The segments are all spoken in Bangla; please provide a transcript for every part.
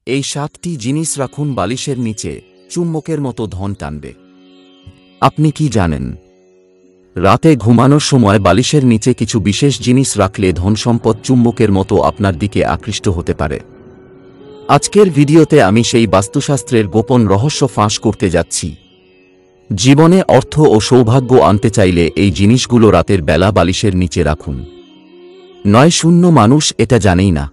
এই 7টি জিনিস রাখুন বালিশের নিচে, চুম্বকের মতো ধন টানবে। আপনি কি জানেন? রাতে ঘুমানোর সময় বালিশের নিচে কিছু বিশেষ জিনিস রাখলে ধনসম্পদ চুম্বকের মতো আপনার দিকে আকৃষ্ট হতে পারে। আজকের ভিডিওতে আমি সেই বাস্তুশাস্ত্রের গোপন রহস্য ফাঁস করতে যাচ্ছি। জীবনে অর্থ ও সৌভাগ্য আনতে চাইলে এই জিনিসগুলো রাতের বেলা বালিশের নিচে রাখুন। 9 মানুষ এটা জানেই না।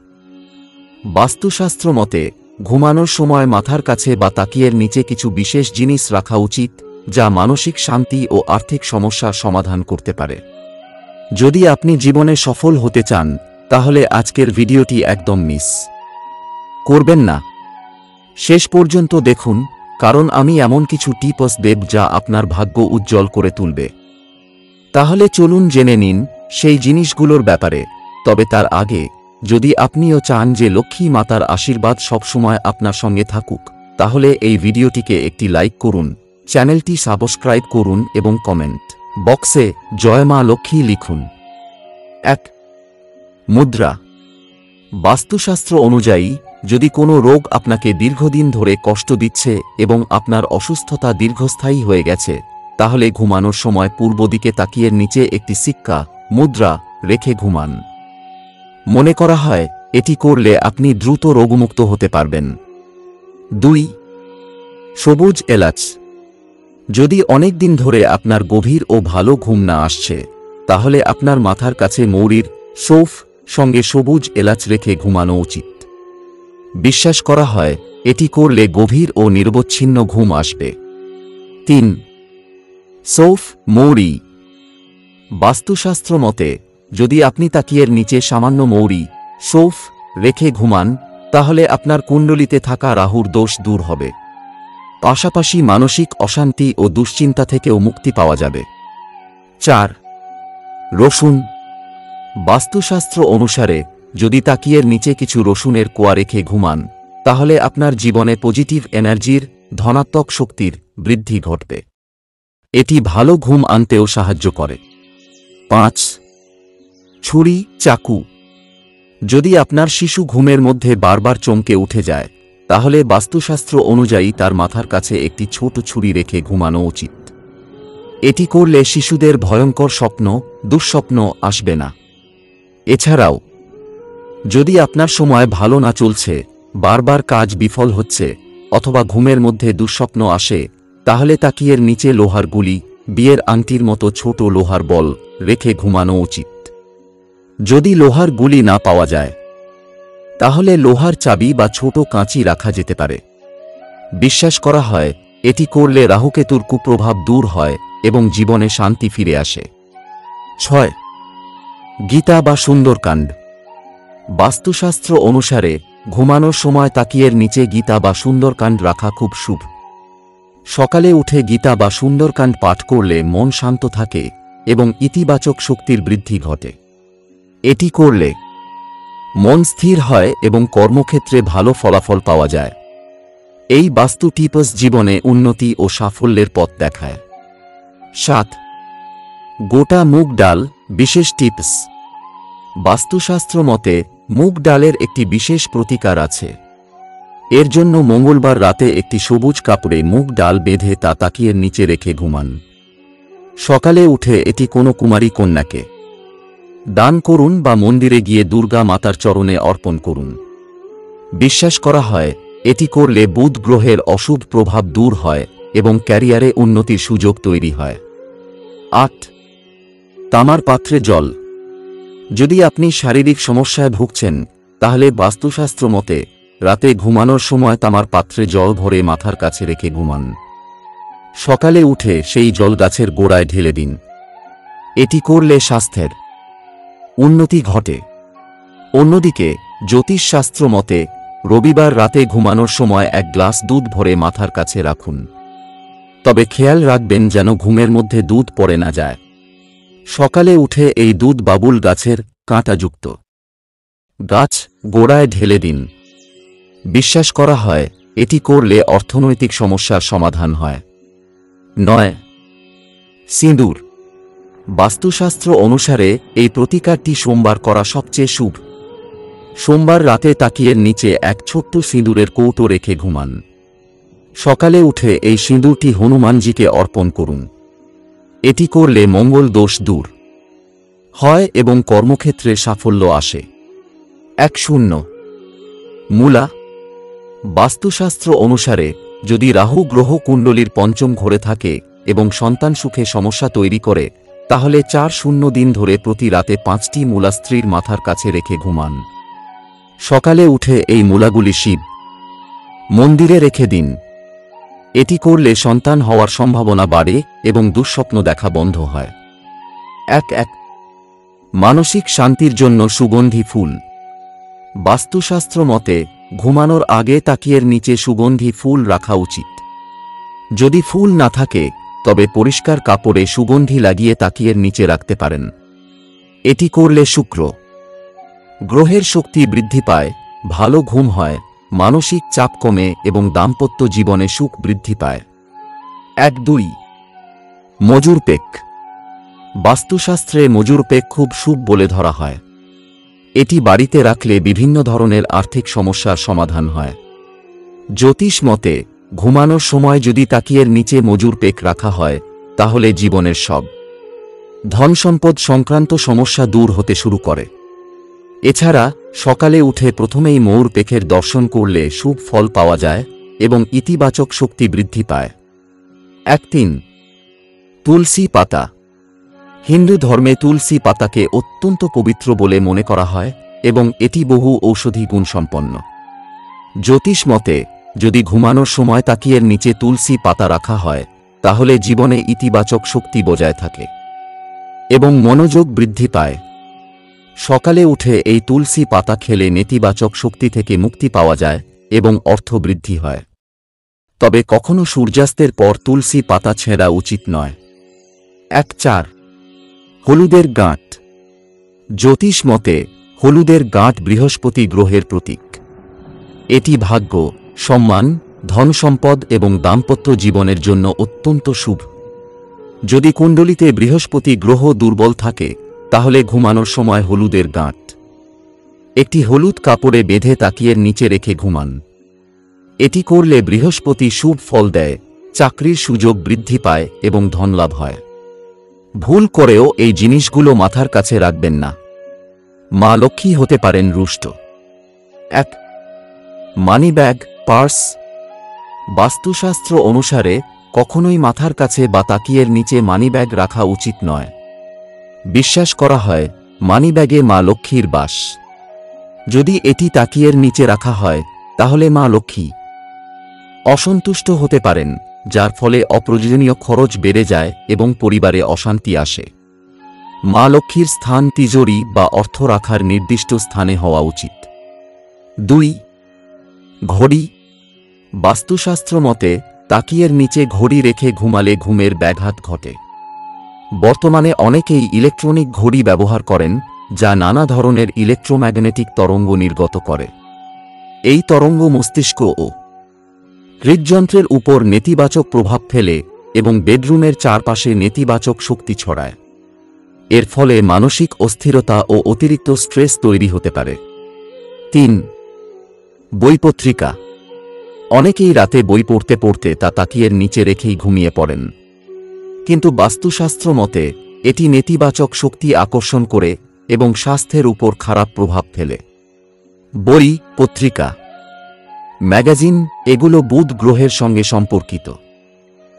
বাস্তুশাস্ত্র মতে ঘুমানোর সময় মাথার কাছে বা তাকিয়ের নিচে কিছু বিশেষ জিনিস রাখা উচিত, যা মানসিক শান্তি ও আর্থিক সমস্যার সমাধান করতে পারে। যদি আপনি জীবনে সফল হতে চান, তাহলে আজকের ভিডিওটি একদম মিস করবেন না। শেষ পর্যন্ত দেখুন, কারণ আমি এমন কিছু টিপস দেব যা আপনার ভাগ্য উজ্জ্বল করে তুলবে। তাহলে চলুন জেনে নিন সেই জিনিসগুলোর ব্যাপারে। তবে তার আগে, যদি আপনিও চান যে লক্ষ্মী মাতার আশীর্বাদ সবসময় আপনার সঙ্গে থাকুক, তাহলে এই ভিডিওটিকে একটি লাইক করুন, চ্যানেলটি সাবস্ক্রাইব করুন এবং কমেন্ট বক্সে জয় মা লক্ষ্মী লিখুন। 1. মুদ্রা। বাস্তুশাস্ত্র অনুযায়ী, যদি কোনো রোগ আপনাকে দীর্ঘদিন ধরে কষ্ট দিচ্ছে এবং আপনার অসুস্থতা দীর্ঘস্থায়ী হয়ে গেছে, তাহলে ঘুমানোর সময় পূর্ব দিকে তাকিয়ে নিচে একটি সিক্কা, মুদ্রা রেখে ঘুমান। মনে করা হয় এটি করলে আপনি দ্রুত রোগমুক্ত হতে পারবেন। 2. সবুজ এলাচ। যদি অনেক দিন ধরে আপনার গভীর ও ভালো ঘুম না আসছে, তাহলে আপনার মাথার কাছে মৌরির সৌফ সঙ্গে সবুজ এলাচ রেখে ঘুমানো উচিত। বিশ্বাস করা হয় এটি করলে গভীর ও নিরবচ্ছিন্ন ঘুম আসবে। 3. সৌফ, মৌরি। বাস্তুশাস্ত্র মতে, যদি আপনি তাকিয়ের নিচে সামান্য মৌরি, সৌফ রেখে ঘুমান, তাহলে আপনার কুণ্ডলিতে থাকা রাহুর দোষ দূর হবে। পাশাপাশি মানসিক অশান্তি ও দুশ্চিন্তা থেকেও মুক্তি পাওয়া যাবে। 4. রসুন। বাস্তুশাস্ত্র অনুসারে, যদি তাকিয়ের নিচে কিছু রসুনের কোয়া রেখে ঘুমান, তাহলে আপনার জীবনে পজিটিভ এনার্জির, ধনাত্মক শক্তির বৃদ্ধি ঘটবে। এটি ভালো ঘুম আনতেও সাহায্য করে। 5. ছুরি, চাকু। যদি আপনার শিশু ঘুমের মধ্যে বারবার চমকে উঠে যায়, তাহলে বাস্তুশাস্ত্র অনুযায়ী তার মাথার কাছে একটি ছোট ছুরি রেখে ঘুমানো উচিত। এটি করলে শিশুদের ভয়ঙ্কর স্বপ্ন, দুঃস্বপ্ন আসবে না। এছাড়াও, যদি আপনার সময় ভালো না চলছে, বারবার কাজ বিফল হচ্ছে, অথবা ঘুমের মধ্যে দুঃস্বপ্ন আসে, তাহলে তাকিয়ের নিচে লোহার গুলি, বিয়ের আংটির মতো ছোট লোহার বল রেখে ঘুমানো উচিত। যদি লোহার গুলি না পাওয়া যায়, তাহলে লোহার চাবি বা ছোট কাঁচি রাখা যেতে পারে। বিশ্বাস করা হয় এটি করলে রাহুকেতুর কুপ্রভাব দূর হয় এবং জীবনে শান্তি ফিরে আসে। 6. গীতা বা সুন্দরকাণ্ড। বাস্তুশাস্ত্র অনুসারে, ঘুমানোর সময় তাকিয়ের নিচে গীতা বা সুন্দরকাণ্ড রাখা খুব শুভ। সকালে উঠে গীতা বা সুন্দরকাণ্ড পাঠ করলে মন শান্ত থাকে এবং ইতিবাচক শক্তির বৃদ্ধি ঘটে। এটি করলে মন স্থির হয় এবং কর্মক্ষেত্রে ভালো ফলাফল পাওয়া যায়। এই বাস্তু টিপস জীবনে উন্নতি ও সাফল্যের পথ দেখায়। 7. গোটা মুগ ডাল, বিশেষ টিপস। বাস্তুশাস্ত্র মতে, মুগ ডালের একটি বিশেষ প্রতিকার আছে। এর জন্য মঙ্গলবার রাতে একটি সবুজ কাপড়ে মুগ ডাল বেঁধে তা তাকিয়ের নিচে রেখে ঘুমান। সকালে উঠে এটি কোনো কুমারী কন্যাকে দান করুন বা মন্দিরে গিয়ে দুর্গা মাতার চরণে অর্পণ করুন। বিশ্বাস করা হয় এটি করলে বুধ গ্রহের অশুভ প্রভাব দূর হয় এবং ক্যারিয়ারে উন্নতির সুযোগ তৈরি হয়। 8. তামার পাত্রে জল। যদি আপনি শারীরিক সমস্যায় ভুগছেন, তাহলে বাস্তুশাস্ত্র মতে রাতে ঘুমানোর সময় তামার পাত্রে জল ভরে মাথার কাছে রেখে ঘুমান। সকালে উঠে সেই জল গাছের গোড়ায় ঢেলে দিন। এটি করলে স্বাস্থ্যের উন্নতি ঘটে। অন্যদিকে, জ্যোতিষশাস্ত্র মতে রবিবার রাতে ঘুমানোর সময় 1 গ্লাস দুধ ভরে মাথার কাছে রাখুন। তবে খেয়াল রাখবেন যেন ঘুমের মধ্যে দুধ পড়ে না যায়। সকালে উঠে এই দুধ বাবুল গাছের কাঁটাযুক্ত গাছ গোড়ায় ঢেলে দিন। বিশ্বাস করা হয় এটি করলে অর্থনৈতিক সমস্যার সমাধান হয়। 9. সিঁদুর। বাস্তুশাস্ত্র অনুসারে এই প্রতিকারটি সোমবার করা সবচেয়ে শুভ। সোমবার রাতে তাকিয়ের নিচে এক ছোট্ট সিঁদুরের কৌটো রেখে ঘুমান। সকালে উঠে এই সিঁদুরটি হনুমানজিকে অর্পণ করুন। এটি করলে মঙ্গল দোষ দূর হয় এবং কর্মক্ষেত্রে সাফল্য আসে। 10 মূলা। বাস্তুশাস্ত্র অনুসারে যদি রাহু গ্রহ কুণ্ডলীর পঞ্চম ঘরে থাকে এবং সন্তান সুখে সমস্যা তৈরি করে, তাহলে 4 দিন ধরে প্রতি রাতে 5টি মূলা স্ত্রীর মাথার কাছে রেখে ঘুমান। সকালে উঠে এই মূলাগুলি শিব মন্দিরে রেখে দিন। এটি করলে সন্তান হওয়ার সম্ভাবনা বাড়ে এবং দুঃস্বপ্ন দেখা বন্ধ হয়। 1 মানসিক শান্তির জন্য সুগন্ধি ফুল। বাস্তুশাস্ত্র মতে ঘুমানোর আগে তাকিয়ের নিচে সুগন্ধি ফুল রাখা উচিত। যদি ফুল না থাকে তবে পরিষ্কার কাপড়ে সুগন্ধি লাগিয়ে তাকিয়ের নিচে রাখতে পারেন। এটি করলে শুক্র গ্রহের শক্তি বৃদ্ধি পায়, ভালো ঘুম হয়, মানসিক চাপ কমে এবং দাম্পত্য জীবনে সুখ বৃদ্ধি পায়। 2 মজুর পেক। বাস্তুশাস্ত্রে মজুর পেক খুব শুভ বলে ধরা হয়। এটি বাড়িতে রাখলে বিভিন্ন ধরনের আর্থিক সমস্যার সমাধান হয়। জ্যোতিষ মতে ঘুমানোর সময় যদি তাকিয়ের নিচে মজুর পেক রাখা হয়, তাহলে জীবনের সব ধনসম্পদ সংক্রান্ত সমস্যা দূর হতে শুরু করে। এছাড়া সকালে উঠে প্রথমেই ময়ূর পেখের দর্শন করলে শুভ ফল পাওয়া যায় এবং ইতিবাচক শক্তি বৃদ্ধি পায়। 3 তুলসী পাতা। হিন্দু ধর্মে তুলসী পাতাকে অত্যন্ত পবিত্র বলে মনে করা হয় এবং এটি বহু ঔষধি গুণসম্পন্ন। জ্যোতিষ মতে যদি ঘুমানোর সময় তাকিয়ের নিচে তুলসী পাতা রাখা হয়, তাহলে জীবনে ইতিবাচক শক্তি বজায় থাকে এবং মনোযোগ বৃদ্ধি পায়। সকালে উঠে এই তুলসী পাতা খেলে নেতিবাচক শক্তি থেকে মুক্তি পাওয়া যায় এবং অর্থ বৃদ্ধি হয়। তবে কখনো সূর্যাস্তের পর তুলসী পাতা ছেঁড়া উচিত নয়। 4 হলুদের গাঁট। জ্যোতিষ মতে হলুদের গাঁট বৃহস্পতি গ্রহের প্রতীক। এটি ভাগ্য, সম্মান, ধনসম্পদ এবং দাম্পত্য জীবনের জন্য অত্যন্ত শুভ। যদি কুণ্ডলিতে বৃহস্পতি গ্রহ দুর্বল থাকে, তাহলে ঘুমানোর সময় হলুদের গাঁট একটি হলুদ কাপড়ে বেঁধে তাকিয়ের নিচে রেখে ঘুমান। এটি করলে বৃহস্পতি শুভ ফল দেয়, চাকরির সুযোগ বৃদ্ধি পায় এবং ধনলাভ হয়। ভুল করেও এই জিনিসগুলো মাথার কাছে রাখবেন না, মা লক্ষ্মী হতে পারেন রুষ্ট। 1 মানি ব্যাগ, পার্স। বাস্তুশাস্ত্র অনুসারে কখনোই মাথার কাছে বা তাকিয়ের নিচে মানিব্যাগ রাখা উচিত নয়। বিশ্বাস করা হয় মানিব্যাগে মা লক্ষ্মীর বাস। যদি এটি তাকিয়ের নিচে রাখা হয়, তাহলে মা লক্ষ্মী অসন্তুষ্ট হতে পারেন, যার ফলে অপ্রয়োজনীয় খরচ বেড়ে যায় এবং পরিবারে অশান্তি আসে। মা লক্ষ্মীর স্থান তিজোরি বা অর্থ রাখার নির্দিষ্ট স্থানে হওয়া উচিত। 2 ঘড়ি। বাস্তুশাস্ত্র মতে তাকিয়ের নিচে ঘড়ি রেখে ঘুমালে ঘুমের ব্যাঘাত ঘটে। বর্তমানে অনেকেই ইলেকট্রনিক ঘড়ি ব্যবহার করেন, যা নানা ধরনের ইলেকট্রোম্যাগনেটিক তরঙ্গ নির্গত করে। এই তরঙ্গ মস্তিষ্ক ও হৃদযন্ত্রের উপর নেতিবাচক প্রভাব ফেলে এবং বেডরুমের চারপাশে নেতিবাচক শক্তি ছড়ায়। এর ফলে মানসিক অস্থিরতা ও অতিরিক্ত স্ট্রেস তৈরি হতে পারে। 3 বইপত্রিকা। অনেকেই রাতে বই পড়তে পড়তে তা তাকিয়ের নিচে রেখেই ঘুমিয়ে পড়েন, কিন্তু বাস্তুশাস্ত্র মতে এটি নেতিবাচক শক্তি আকর্ষণ করে এবং স্বাস্থ্যের উপর খারাপ প্রভাব ফেলে। বই, পত্রিকা, ম্যাগাজিন এগুলো বুধ গ্রহের সঙ্গে সম্পর্কিত।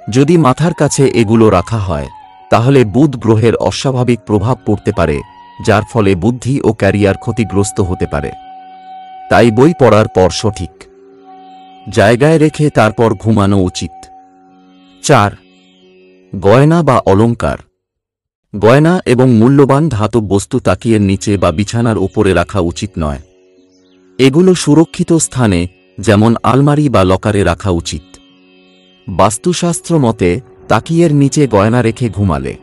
যদি মাথার কাছে এগুলো রাখা হয়, তাহলে বুধ গ্রহের অস্বাভাবিক প্রভাব পড়তে পারে, যার ফলে বুদ্ধি ও ক্যারিয়ার ক্ষতিগ্রস্ত হতে পারে। তাই বই পড়ার পর সঠিক জায়গায় রেখে তারপর ঘুমানো উচিত। 4 গয়না বা অলংকার। গয়না এবং মূল্যবান ধাতব বস্তু তাকিয়ের নিচে বা বিছানার উপরে রাখা উচিত নয়। এগুলো সুরক্ষিত স্থানে, যেমন আলমারি বা লকারে রাখা উচিত। বাস্তুশাস্ত্র মতে তাকিয়ের নিচে গয়না রেখে ঘুমালে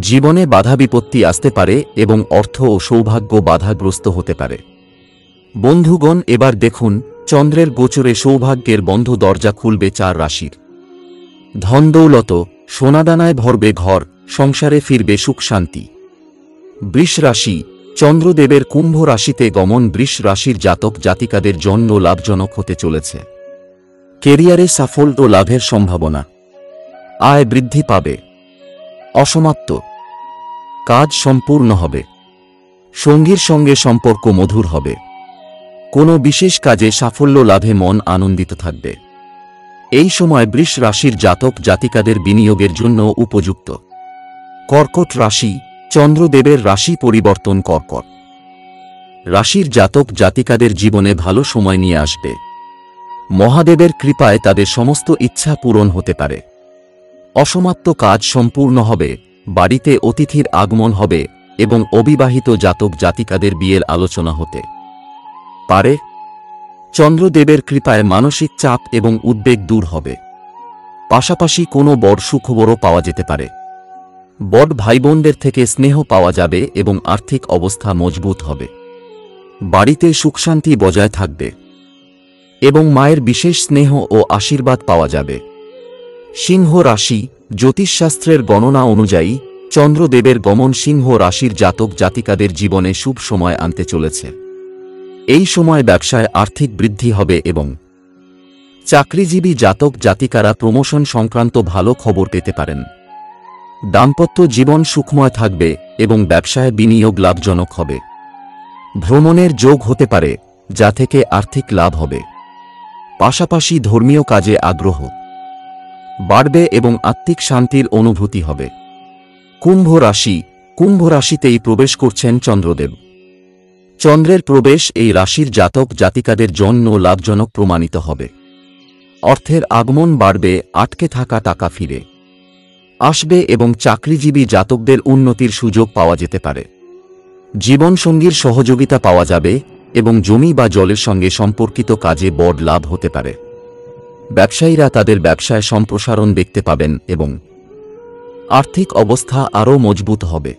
জীবনে বাধা বিপত্তি আসতে পারে এবং অর্থ ও সৌভাগ্য বাধাগ্রস্ত হতে পারে। বন্ধুগণ, এবার দেখুন চন্দ্রের গোচরে সৌভাগ্যের বন্ধ দরজা খুলবে 4 রাশির। ধন দৌলত, সোনাদানায় ভরবে ঘর, সংসারে ফিরবে সুখ শান্তি। বৃষ রাশি, চন্দ্রদেবের কুম্ভ রাশিতে গমন বৃষ রাশির জাতক জাতিকাদের জন্য লাভজনক হতে চলেছে। কেরিয়ারে সাফল্য ও লাভের সম্ভাবনা, আয় বৃদ্ধি পাবে, অসমাপ্ত কাজ সম্পূর্ণ হবে, সঙ্গীর সঙ্গে সম্পর্ক মধুর হবে, কোনো বিশেষ কাজে সাফল্য লাভে মন আনন্দিত থাকবে। এই সময় বৃষ রাশির জাতক জাতিকাদের বিনিয়োগের জন্য উপযুক্ত। কর্কট রাশি, চন্দ্রদেবের রাশি পরিবর্তন কর্কট রাশির জাতক জাতিকাদের জীবনে ভালো সময় নিয়ে আসবে। মহাদেবের কৃপায় তাদের সমস্ত ইচ্ছা পূরণ হতে পারে। অসমাপ্ত কাজ সম্পূর্ণ হবে, বাড়িতে অতিথির আগমন হবে এবং অবিবাহিত জাতক জাতিকাদের বিয়ের আলোচনা হতে পারে। চন্দ্রদেবের কৃপায় মানসিক চাপ এবং উদ্বেগ দূর হবে। পাশাপাশি কোনো বড় সুখবরও পাওয়া যেতে পারে। বড় ভাইবোনদের থেকে স্নেহ পাওয়া যাবে এবং আর্থিক অবস্থা মজবুত হবে। বাড়িতে সুখশান্তি বজায় থাকবে এবং মায়ের বিশেষ স্নেহ ও আশীর্বাদ পাওয়া যাবে। সিংহ রাশি, জ্যোতিষশাস্ত্রের গণনা অনুযায়ী চন্দ্রদেবের গমন সিংহ রাশির জাতক জাতিকাদের জীবনে শুভ সময় আনতে চলেছে। এই সময় ব্যবসায় আর্থিক বৃদ্ধি হবে এবং চাকরিজীবী জাতক জাতিকারা প্রমোশন সংক্রান্ত ভালো খবর পেতে পারেন। দাম্পত্য জীবন সুখময় থাকবে এবং ব্যবসায় বিনিয়োগ লাভজনক হবে। ভ্রমণের যোগ হতে পারে, যা থেকে আর্থিক লাভ হবে। পাশাপাশি ধর্মীয় কাজে আগ্রহ বাড়বে এবং আত্মিক শান্তির অনুভূতি হবে। কুম্ভ রাশি, কুম্ভ রাশিতেই প্রবেশ করছেন চন্দ্রদেব। চন্দ্রের প্রবেশ এই রাশির জাতক জাতিকাদের জন্য লাভজনক প্রমাণিত হবে। অর্থের আগমন বাড়বে, আটকে থাকা টাকা ফিরে আসবে এবং চাকরিজীবী জাতকদের উন্নতির সুযোগ পাওয়া যেতে পারে। জীবনসঙ্গীর সহযোগিতা পাওয়া যাবে এবং জমি বা জলের সঙ্গে সম্পর্কিত কাজে বড় লাভ হতে পারে। ব্যবসায়ীরা তাদের ব্যবসায় সম্প্রসারণ দেখতে পাবেন এবং আর্থিক অবস্থা আরও মজবুত হবে।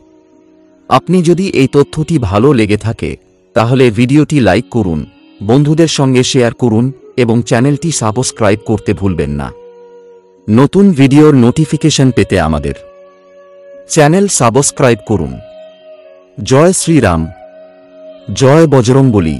আপনি যদি এই তথ্যটি ভালো লেগে থাকে তাহলে ভিডিওটি লাইক করুন, বন্ধুদের সঙ্গে শেয়ার করুন এবং চ্যানেলটি সাবস্ক্রাইব করতে ভুলবেন না। নতুন ভিডিওর নোটিফিকেশন পেতে আমাদের চ্যানেল সাবস্ক্রাইব করুন। জয় শ্রীরাম, জয় বজরংবলী।